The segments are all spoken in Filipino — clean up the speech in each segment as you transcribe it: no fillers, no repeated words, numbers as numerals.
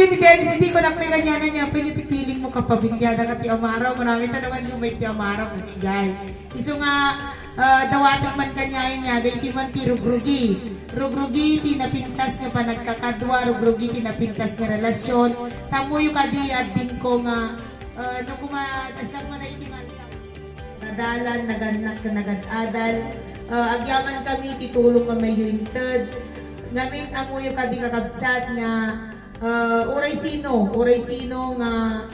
yun ni Dennis, hindi ko lang pinanyanan niya, pinipipiling mo kapabinyada ka ti Amaraw, marami tanungan yung may ti Amaraw, is guy. Iso nga, dawatak man kanyayin niya, dahil man ti Rugrugi. Rugrugi, tinapintas nga panagkakadwa, Rugrugi, tinapintas nga relasyon. Tamo yung kadiyad din ko nga, no kumatas lang mo na itingal ka. Nadalan, naganak, nagadadal. Agyaman kami, titulong nga may yuintad. Ngamin amo yung kadi kakabsat nga uray sino nga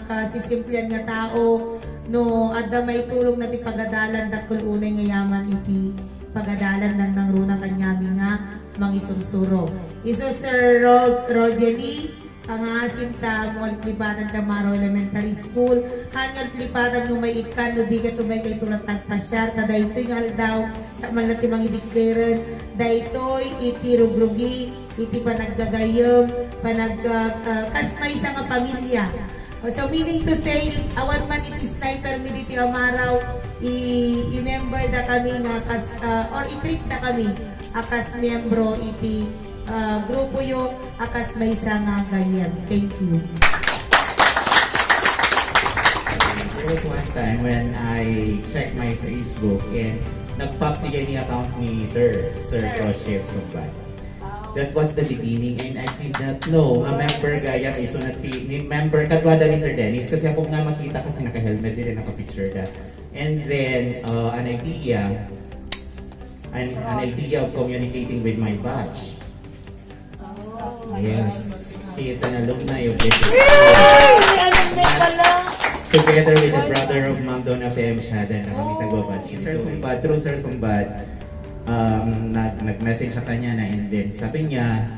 kasisimplihan nga tao no adda may tulong na ti pagadalan dakol unay nga yaman iti pagadalan ng runa kanyami nga mangisusuro. Iso Sir Rogelio ang asim ta mo lipatan ta Maro Elementary School hanggang lipatan no may ikan no di ka tumay kay tulang tagpasyar ta daytoy nga daw sa man ti mangidikeren daytoy iti rugrugi iti panaggagayem kasmay sa nga pamilya. So meaning to say awan man iti sniper mi diti Amaraw i-member da kami nga or i-treat da kami akas membro iti grupo yo akas may isang ganyan. Thank you. There was one time when I checked my Facebook and nag-pop ni account ni Sir Rochelle Sumbay. That was the beginning and I did not know nga member gaya iso na member kadwada ni Sir Dennis kasi ako nga makita kasi naka-helmet din naka-picture that. And then an idea of communicating with my batch. Yes, he is an alumni of this. Together with the brother of Ma'am Donna F.M. Shada na kami tagbabatch. Sir Sumbad, through Sir Sumbad, nag-message sa kanya na and then sabi niya,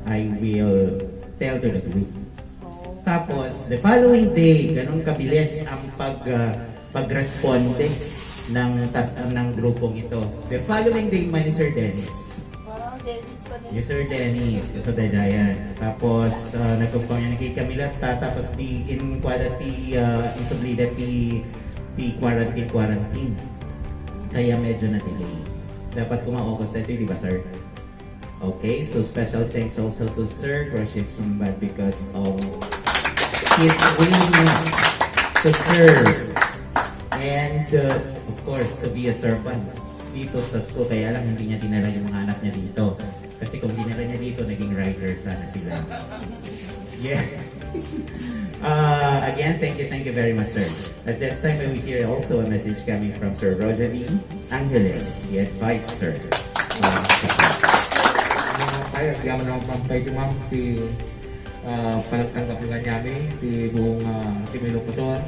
I will tell to the group. Tapos, the following day, ganun kabilis ang pag-responde ng grupong ito. The following day, man ni Sir Dennis. Yes, Sir Dennis, so dayan. Tapos nagko-communicate kami lahat tapos in sublida ti quarantine. Kaya medyo na delay. Dapat kuma-August ito, di ba, sir? Okay, so special thanks also to Sir Rochelle Sumbad because of his willingness to serve and of course to be a servant dito sa school. Kaya lang hindi niya dinala yung mga anak niya dito. Kasi kung dinala niya dito, naging writer sana sila. Yeah. Again, thank you very much, sir. At this time, we hear also a message coming from Sir Rogelio Angeles, the advisor. Tayo, siyaman naman pampay di ma'am, di panagtanggap nga nyami, di buong Timilo Pasor.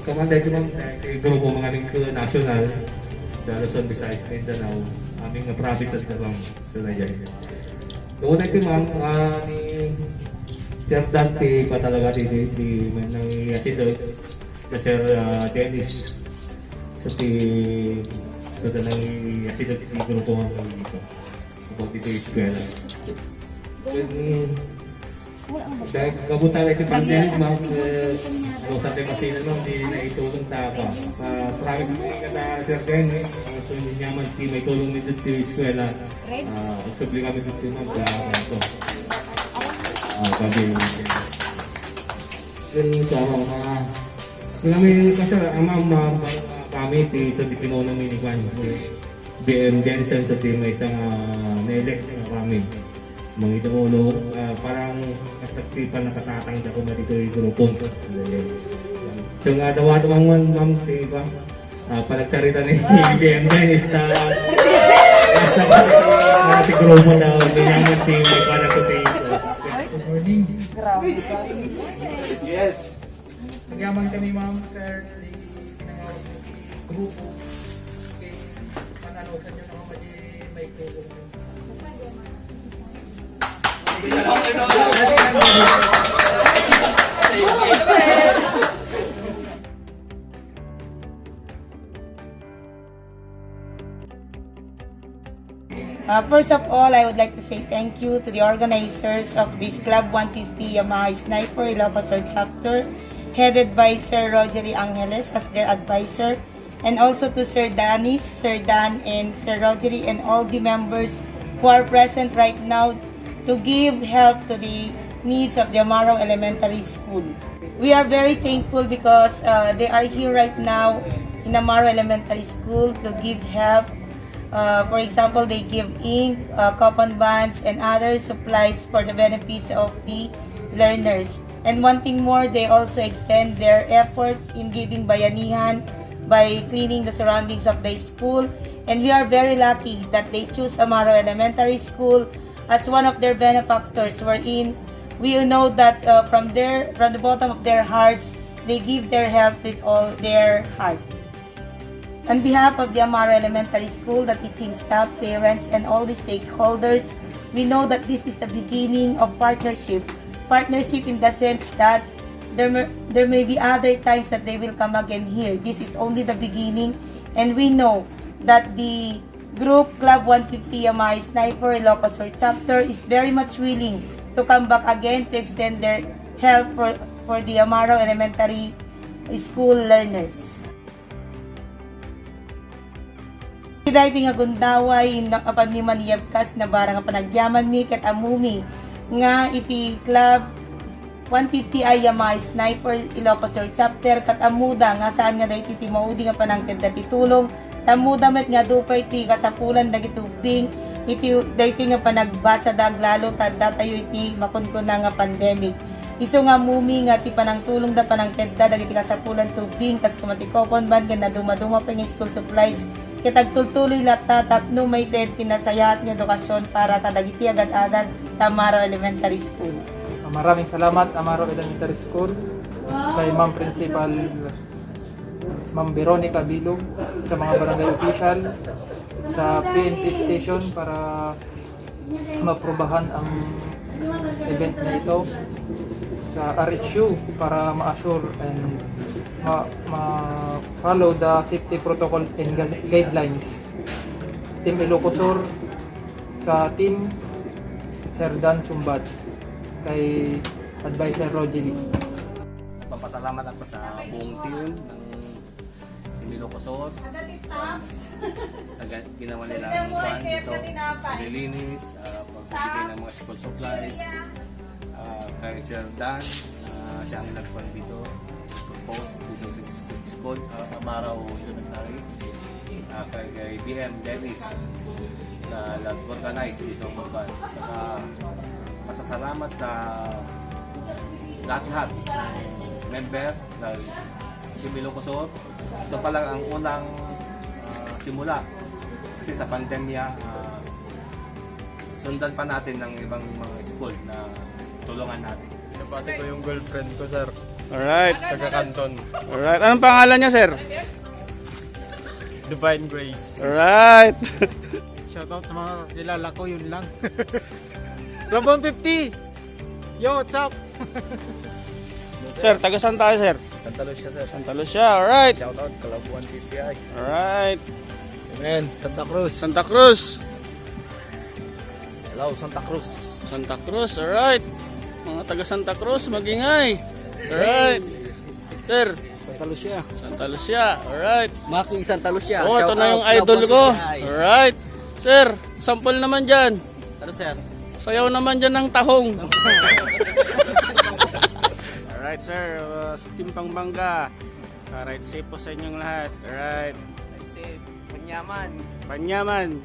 Ikamanday di ma'am, di grupo mga lingko national, the Luzon, Visayas, Mindanao, aming province at Davao sa Nayan. Doon natin ma'am, ni Sir Dante pa talaga di nangyayasido na Sir Dennis sa nangyayasido di grupo mga dito. About dito yung eskwela. Dahil kabutan na ito pandemic ma'am, kung sa ating masina ma'am, di na itulong tapa. Promise mo nga na Sir Dennis, so hindi niya man may tulong nito sa eskwela. Subli kami dito ma'am sa ito. Ganun sa mga kami kasi ang kami sa Pinuno Minikwan BM Denison sa team may isang na-elect na kami mga itong parang kasaktipan na katatang ako na dito yung grupo so nga dawa-dawang ma'am diba palagsarita ni BM Dennis na nasa ating grupo na binyaman team may parang ko morning. Grabe. Yes. Nagyaman kami ma'am, sir, di pinangawag mo grupo. Okay, panalokan nyo naman may tulong. First of all, I would like to say thank you to the organizers of this Club 150 Yamaha Sniper Ilocos Sur Chapter, headed by Sir Rogelio Angeles as their advisor, and also to Sir Danis, Sir Dan, and Sir Rogelio, and all the members who are present right now to give help to the needs of the Amaro Elementary School. We are very thankful because they are here right now in Amaro Elementary School to give help. For example, they give ink, coupon bands, and other supplies for the benefits of the learners. And one thing more, they also extend their effort in giving bayanihan by cleaning the surroundings of the school. And we are very lucky that they choose Amaro Elementary School as one of their benefactors, wherein we know that from the bottom of their hearts, they give their help with all their heart. On behalf of the Amaro Elementary School, the teaching staff, parents, and all the stakeholders, we know that this is the beginning of partnership. Partnership in the sense that there may be other times that they will come again here. This is only the beginning, and we know that the group Club 150 Yamay Sniper Ilocos Sur chapter is very much willing to come back again to extend their help for the Amaro Elementary School learners. Dahil nga gundaway apan ni maniyabkas na barang panagyaman mi ket amumi nga iti Club 150 ay Yamay Sniper Ilocos Sur chapter kat amuda nga saan nga dahil iti maudi nga panangted na titulong tamuda met nga dupay ti kasapulan dagiti ubing iti dahil nga panagbasa dag lalo tadda tayo iti makunkuna nga pandemic. Iso nga mumi nga ti panangtulong da panangted da dagiti kasapulan tubing kas kumatikopon ban nga naduma-duma pa nga school supplies kitagtultuloy latta tapno may ted pinasayat nga edukasyon para kadagiti agad-agad Amaro Elementary School. Maraming salamat Amaro Elementary School kay Ma'am Principal Ma'am Veronica Bilog, sa mga barangay official, sa PNP station para maprobahan ang event na ito, sa RHU para ma-assure and ma-follow the safety protocol and guidelines. Team Ilocos Sur, sa team Sir Dan Sumbat, kay Advisor Roger. Papasalamat ako sa buong team ng Ilocos Sur sa ginawa nilang fan dito, paglilinis, pagbibigay ng mga school supplies, kay Sir Dan, siya ang nagpan dito, propose dito sa school, Amaro Elementary, kay BM Dennis na nag-organize dito ang ban. Saka masasalamat sa lahat member ng Team Ilocos Sur. Ito pa lang ang unang simula kasi sa pandemya sundan pa natin ng ibang mga school na tulungan natin. Pinapati ko yung girlfriend ko, sir. Alright. Taga Canton. Alright. Anong pangalan niya, sir? Divine Grace. Alright. Shoutout sa mga kilala ko, yun lang. Club 150! Yo, what's up? Sir, taga saan tayo, sir? Santa Lucia, sir. Santa Lucia. Alright. Shoutout, Club 150i. Alright. Amen. Santa Cruz. Santa Cruz. Hello, Santa Cruz. Santa Cruz. Alright. Mga taga Santa Cruz, magingay. Alright. Sir, Santa Lucia. Santa Lucia. Alright. Maki Santa Lucia. Oh, ito na yung idol ko. Alright. Sir, sample naman dyan. Ano, sir? Sayaw naman dyan ng tahong. Alright, sir. Team Pangbangga. Alright, safe po sa inyong lahat. Alright. That's it. Panyaman. Panyaman.